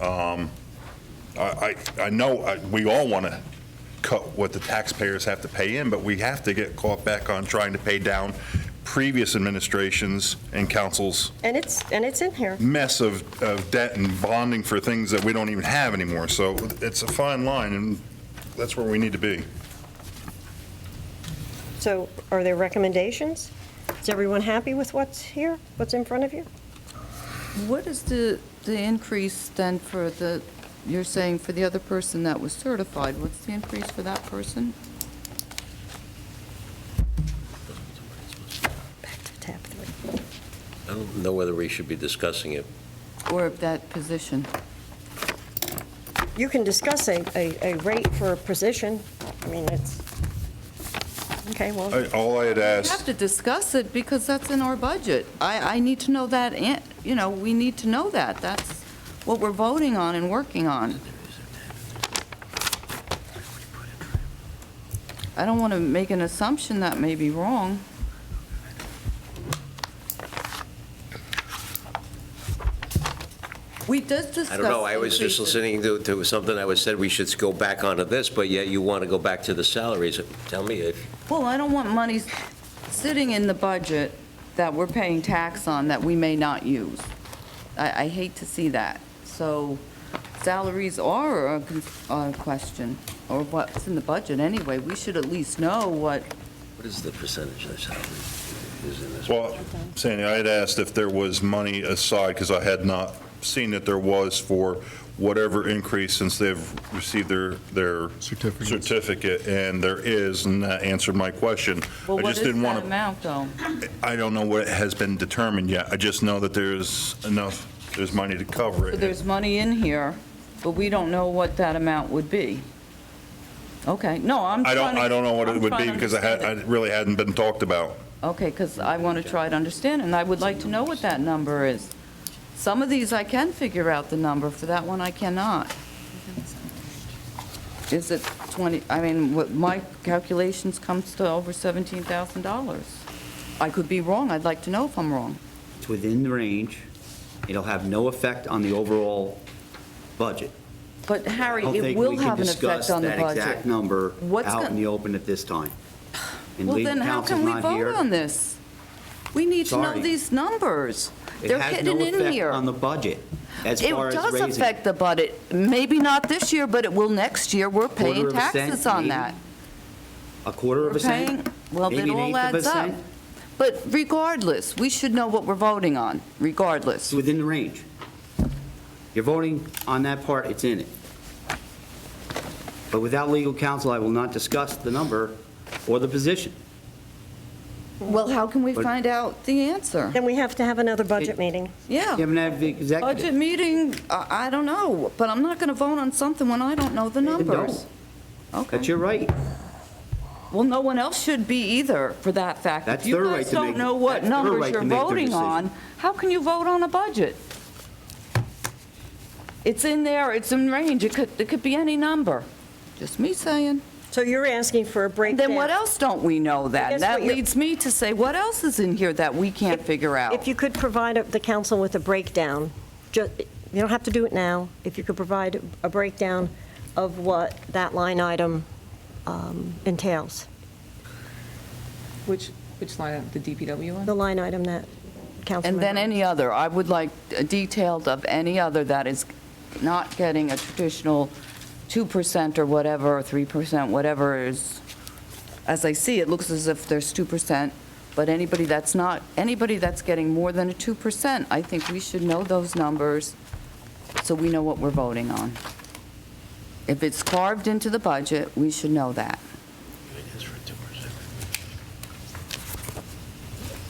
I know we all want to cut what the taxpayers have to pay in, but we have to get caught back on trying to pay down previous administrations and councils' And it's in here. mess of debt and bonding for things that we don't even have anymore. So it's a fine line, and that's where we need to be. So are there recommendations? Is everyone happy with what's here, what's in front of you? what is the increase then for you're saying for the other person that was certified? What's the increase for that person? Back to tab 3. I don't know whether we should be discussing it. Or of that position? You can discuss a rate for a position. I mean, it's, okay, well, All I had We have asked, to discuss it because that's in our budget. I need to know that, and, we need to know that. That's what we're voting on and working on. I don't want to make an assumption that may be wrong. We did discuss. I don't know, I was just increases. listening to something that was said, we should go back onto this, but yet you want to go back to the salaries. Tell me if, Well, I don't want money sitting in the budget that we're paying tax on that we may not use. I hate to see that. So salaries are a question, or what's in the budget anyway. We should at least know what, what is the percentage of salary is in this? Well, Sandy, I had asked if there was money aside, because I had not seen that there was for whatever increase since they've received their certificate, and there is, and that answered my question. well, I what just is didn't that want to. amount, though? I don't know what has been determined yet. I just know that there's enough, there's money to cover So it. there's money in here, but we don't know what that amount would be. Okay, no, I'm I trying to... don't know what it I'm would trying be to because understand it really hadn't been talked about. Okay, because I want to try to understand, and I would like to know what that number is. Some of these I can figure out the number, for that one I cannot. Is it 20, I mean, what my calculations comes to over $17,000. I could be wrong, I'd like to know if I'm wrong. It's within the range. It'll have no effect on the overall budget. But Harry, I don't it think will we can have an discuss effect on the that budget. exact number What's out gon- in the open at this time. And Well, legal then how counsel's can we not vote here. on this? We need to know Sorry. these numbers. It They're has hidden no in effect here. on the budget as It far as does raising. affect the budget. Maybe not this year, but it will next year. We're paying Quarter of a cent, taxes on maybe. that. A quarter of We're a cent? paying, well, Maybe it an all eighth of a adds up. cent? But regardless, we should know what we're voting on, regardless. It's within the range. You're voting on that part, it's in it. But without legal counsel, I will not discuss the number or the position. Well, how can we But- find out the answer? Then we have to have another budget It- meeting. Yeah. You haven't had the Budget executive. meeting, I don't know, but I'm not going to vote on something when I don't know the Then numbers. don't. That's Okay. your right. Well, no one else should be either, for that fact. That's If their you right guys to don't make- know what that's their numbers right you're to make their voting decision. on, how can you vote on a budget? It's in there, it's in range, it could be any number. Just me saying. So you're asking for a breakdown. Then what else don't we know guess then? That what you're- leads me to say, what else is in here that we can't figure out? If you could provide the council with a breakdown, you don't have to do it now, if you could provide a breakdown of what that line item entails, Which line, the DPW one? the line item that council. And then any other, I would like detailed of any other that is not getting a traditional 2% or whatever, or 3%, whatever is, as I see, it looks as if there's 2%, but anybody that's not, anybody that's getting more than a 2%, I think we should know those numbers so we know what we're voting on. If it's carved into the budget, we should know that.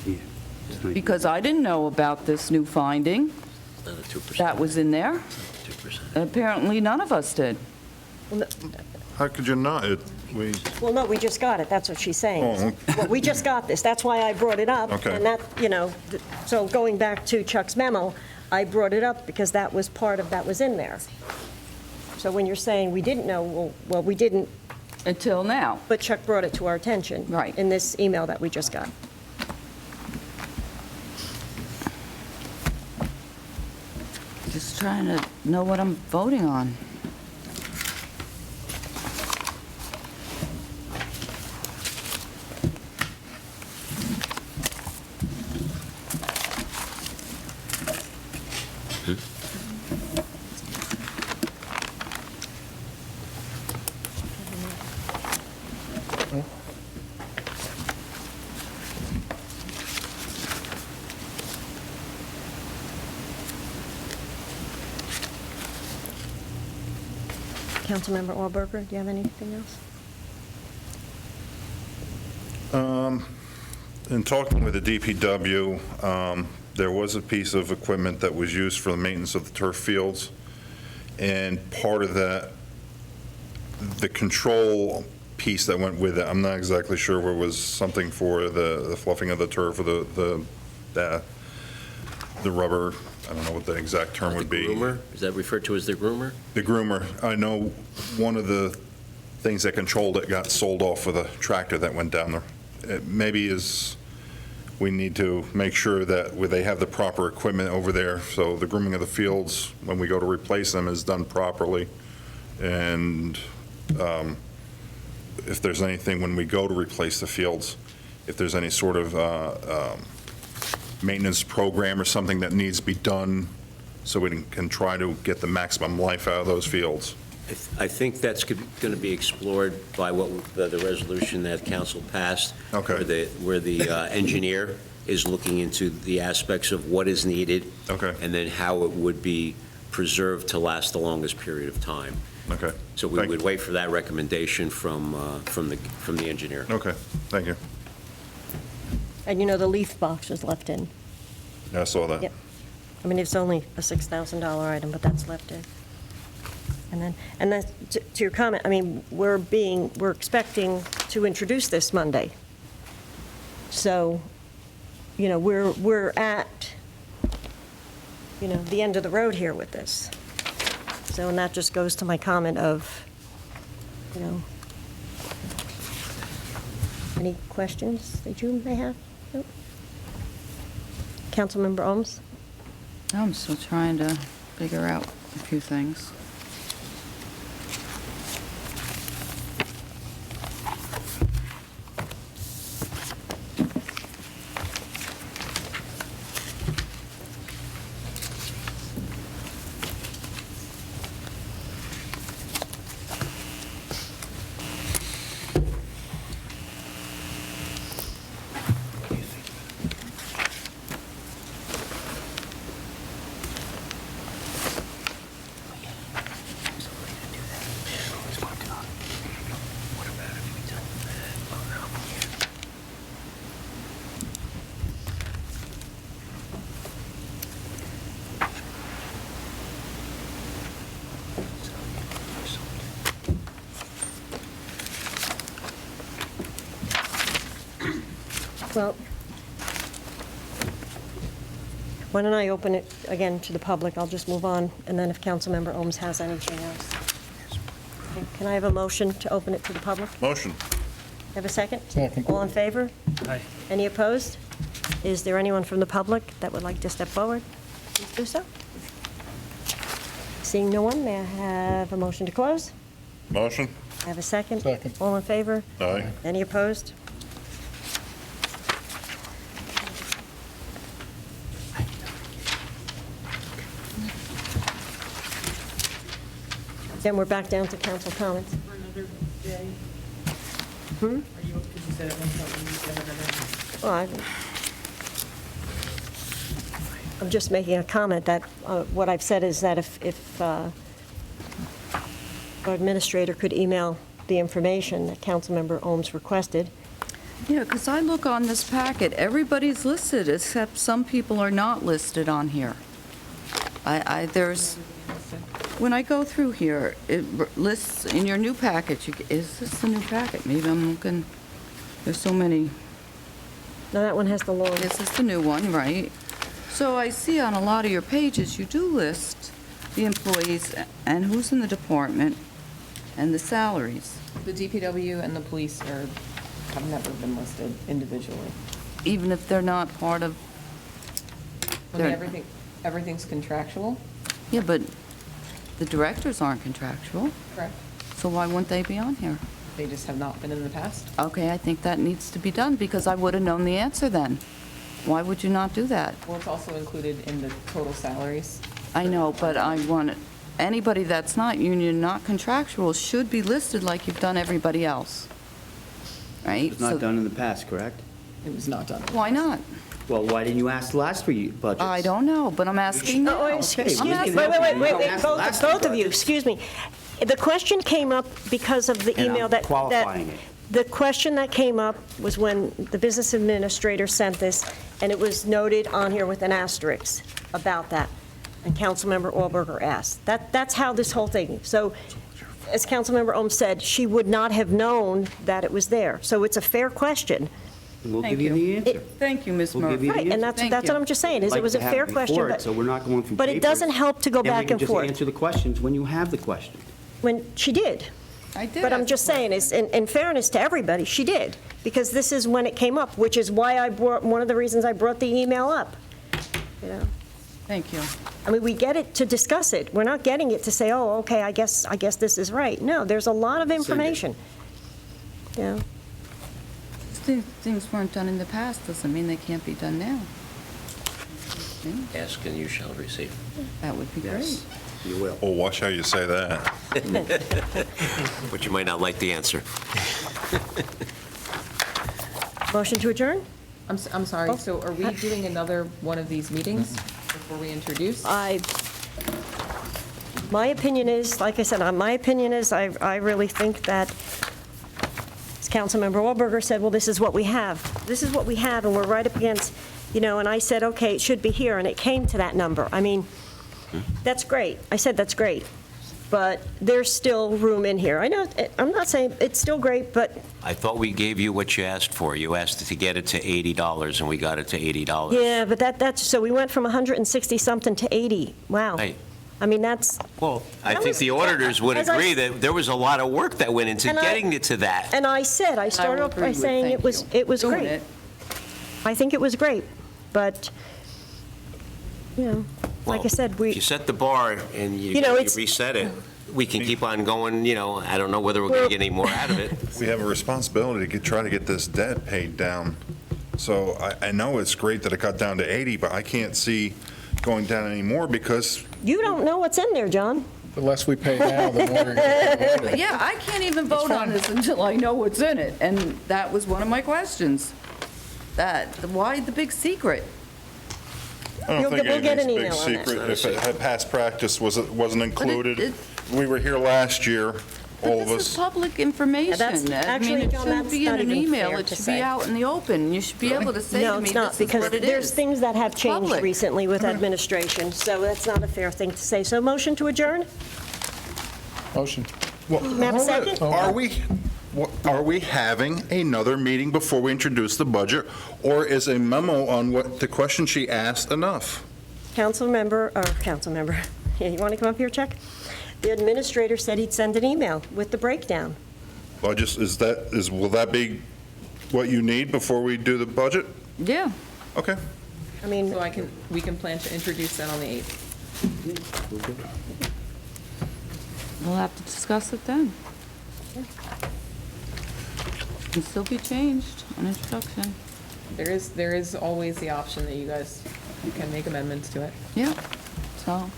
Yeah, it's not- Because I didn't know about this new finding Not a 2%. that was in there. 2%. Apparently, none of us did. How could you not? Well, no, we just got it, that's what she's saying. Oh, Well, we just got this, that's why I brought it up. Okay. And that, so going back to Chuck's memo, I brought it up because that was part of, that was in there. So when you're saying we didn't know, well, we didn't, Until now. but Chuck brought it to our attention. Right. In this email that we just got. Just trying to know what I'm voting on. Councilmember Allberger, do you have anything else? In talking with the DPW, there was a piece of equipment that was used for the maintenance of the turf fields, and part of that, the control piece that went with it, I'm not exactly sure what was something for the fluffing of the turf or the rubber I don't know what the exact term would be. The groomer? Is that referred to as the groomer? The groomer. I know one of the things that controlled it got sold off with a tractor that went down there. It maybe is, we need to make sure that they have the proper equipment over there, so the grooming of the fields, when we go to replace them, is done properly. And if there's anything, when we go to replace the fields, if there's any sort of maintenance program or something that needs to be done so we can try to get the maximum life out of those fields. I think that's going to be explored by the resolution that council passed. Okay. Where the engineer is looking into the aspects of what is needed. Okay. And then how it would be preserved to last the longest period of time. Okay. So we Thank would you. wait for that recommendation from the engineer. Okay, thank you. And you know, the leaf box was left in. Yeah, I saw that. Yep. I mean, it's only a $6,000 item, but that's left in. And then to your comment, I mean, we're expecting to introduce this Monday. So, you know, we're at, you know, the end of the road here with this. So, and that just goes to my comment of, you know, any questions that you may have? Nope. Councilmember Ohms? I'm still trying to figure out a few things. Well, why don't I open it again to the public? I'll just move on, and then if Councilmember Ohms has anything else. Okay, can I have a motion to open it to the public? Motion. Have a second? Second. All in favor? Aye. Any opposed? Is there anyone from the public that would like to step forward? Please do so. Seeing no one, may I have a motion to close? Motion. Have a second? Second. All in favor? Aye. Any opposed? Then we're back down to council comments. For another day? Hmm? Are you, because you said at one point we need to have another. Well, I'm just making a comment that, what I've said is that if our administrator could email the information that Councilmember Ohms requested. Yeah, because I look on this packet, everybody's listed, except some people are not listed on here. There's, when I go through here, it lists, in your new package, is this the new packet? Maybe I'm looking, there's so many. No, that one has the long. This is the new one, right? So I see on a lot of your pages, you do list the employees and who's in the department and the salaries, The DPW and the police have never been listed individually. even if they're not part of, I mean, They're- everything's contractual, yeah, but the directors aren't contractual, correct? so why wouldn't they be on here? They just have not been in the past. Okay, I think that needs to be done, because I would have known the answer then. Why would you not do that? Well, it's also included in the total salaries. I know, but I want, anybody that's not union, not contractual, should be listed like you've done everybody else, right? It's not So- done in the past, correct? It was not done. Why not? Well, why didn't you ask last week budgets? I don't know, but I'm asking now. Oh, excuse we me. can Wait, help wait, you. wait, You don't ask last both of you, budget. excuse me. The question came up because of the And I'm email that. qualifying it. The question that came up was when the business administrator sent this, and it was noted on here with an asterisk about that. And Councilmember Allberger asked. That's how this whole thing, so as Councilmember Ohms said, she would not have known that it was there. So it's a fair question. We'll Thank give you the answer. Thank you, Ms. We'll give Murphy. you the Right, and answer. Thank that's you. what I'm just saying, is Like it was to a have fair it question, before it, but So we're not going through but it papers. doesn't help to go back and Then we can forth. just answer the questions when you have the question. When she did. I did But I'm ask just a saying, is in fairness to everybody, she did, because this is when it came up, which is why one of the reasons I brought the email up, you know? Thank you. I mean, we get it to discuss it. We're not getting it to say, oh, okay, I guess this is right. No, there's a lot of information. You know, Things weren't done in the past, doesn't mean they can't be done now. Ask and you shall receive. That would be great. Yes, you will. Oh, watch how you say that. But you might not like the answer. motion to adjourn? I'm sorry, so are we doing another one of these meetings before we introduce? My opinion is, like I said, my opinion is, I really think that, as Councilmember Wahlberger said, well, this is what we have. This is what we have, and we're right up against, you know, and I said, okay, it should be here, and it came to that number. I mean, that's great. I said that's great, but there's still room in here. I know, I'm not saying it's still great, but I thought we gave you what you asked for. You asked to get it to $80, and we got it to $80. yeah, but that's, so we went from 160-something to 80. Wow. Right. I mean, that's, Well, I That think was- the auditors would as I agree s- that there was a lot of work that went into And I- getting it to that. and I said, I started off agree by with saying thank it was, you. it was Doing great. it. I think it was great, but, you know, like I Well, said, if we, you set the bar and you You know, you it's- reset it, we can keep on going, you know, I don't know whether we're going to get any more out of it. We have a responsibility to try to get this debt paid down. So I know it's great that it got down to 80, but I can't see going down anymore because you don't know what's in there, John. The less we pay now, the more you're going to pay later. Yeah, I can't even vote on this until I know what's in it, and that was one of my questions. Why the big secret? I You'll don't think get an anything's big email on that. secret. If it had past practice wasn't included, it- we were here last year, all But of this is us. public information. that's- I actually, mean, it John, shouldn't that's be in not an even email, fair it to should say. be out in the open. You should be able to say No, to me, it's not, this is because what it there's is. things that have changed Public. recently with administration, so that's not a fair thing to say. So motion to adjourn? Motion. May I have a second? Are we having another meeting before we introduce the budget, or is a memo on what the question she asked enough? Councilmember, yeah, you want to come up here, Chuck? The administrator said he'd send an email with the breakdown. Will that be what you need before we do the budget? Yeah, Okay. I mean, So we can plan to introduce that on the 8th. we'll have to discuss it then. Can still be changed on introduction. There is always the option that you guys can make amendments to it. Yeah, so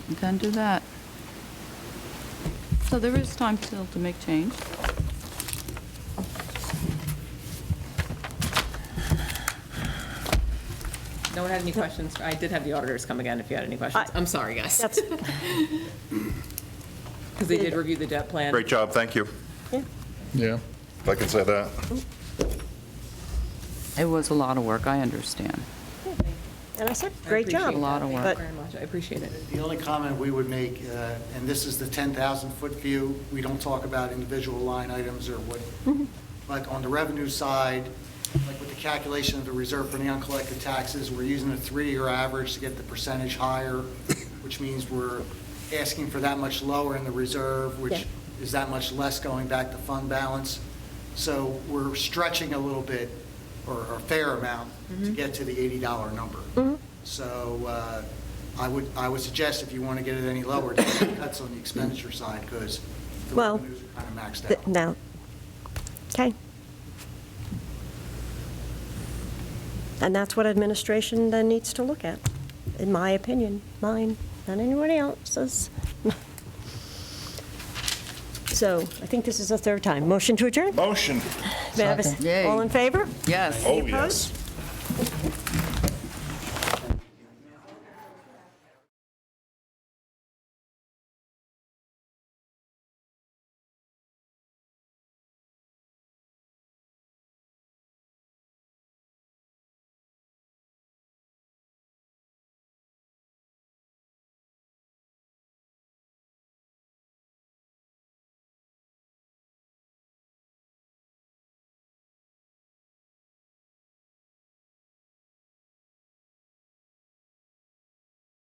we can do that. So there is time still to make change. No one had any questions? I did have the auditors come again if you had any questions. I'm sorry, guys. that's, Because they did review the debt plan. Great job, thank you. Yeah. If I can say that. It was a lot of work, I understand. and I said, I great appreciate job. A lot of that. work. Thank you very much. I appreciate it. The only comment we would make, and this is the 10,000-foot view, we don't talk about individual line items or what, but on the revenue side, like with the calculation of the reserve for the uncollected taxes, we're using a 3-year average to get the percentage higher, which means we're asking for that much lower in the reserve, Yeah. which is that much less going back to fund balance. So we're stretching a little bit, or a fair amount, to get to the $80 number. So I would suggest if you want to get it any lower, to make cuts on the expenditure side, because the Well, revenues are kind of maxed out. No. Okay. And that's what administration then needs to look at, in my opinion, mine, not anybody else's. So I think this is the third time. Motion to adjourn? Motion. May I have a Second. Yay. All in favor? Yes. Oh, Any yes. opposed?